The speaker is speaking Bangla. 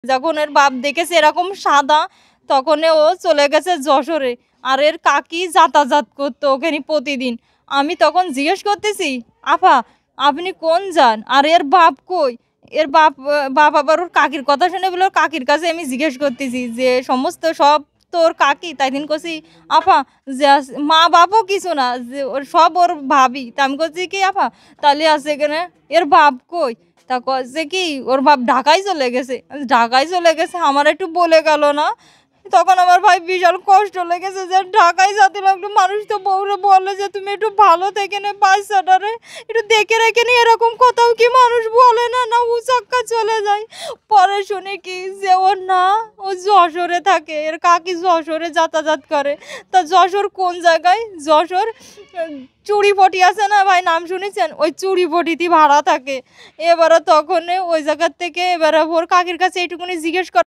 যখন এর বাপ দেখেছে এরকম সাদা, তখন ও চলে গেছে যশোরে। আর এর কাকি যাতায়াত করতো ওখানে প্রতিদিন। আমি তখন জিজ্ঞেস করতেছি, "আপা, আপনি কোন যান? আর এর বাপ কই?" এর বাপ আবার ওর কাকির কথা শুনে বলে ওর কাকির কাছে আমি জিজ্ঞেস করতেছি যে, "সমস্ত সব তো ওর কাকি?" তাই দিন কছি, "আপা, যে মা-বাপও কিছু না, যে ওর সব ওর ভাবি।" তা আমি করছি কি, "আপা, তাহলে আছে এখানে এর বাপ কই?" তা কচ্ছে কি ওর বাপ ঢাকায় চলে গেছে। ঢাকায় চলে গেছে আমার একটু বলে গেল না। তখন আমার ভাই বিশাল কষ্ট লেগেছে যে ঢাকায় যেতে লাগলো। মানুষ তো বউরে বলে যে তুমি একটু ভালো থেকে নে, বাচ্চাটারে একটু দেখে রেখে নি, এরকম কোথাও কি মানুষ বলে না, না উচাক্কা চলে যায়। পরে শুনি কি যে ও না, ও যশোরে থাকে, এর কাকি যশোরে যাতায়াত করে। তা যশোর কোন জায়গায়? যশোর চুড়িপটি আছে না ভাই, নাম শুনেছেন? ওই চুড়িপটিতে ভাড়া থাকে। এবারে তখন ওই জায়গার থেকে এবারে ওর কাকির কাছে এইটুকুনি জিজ্ঞেস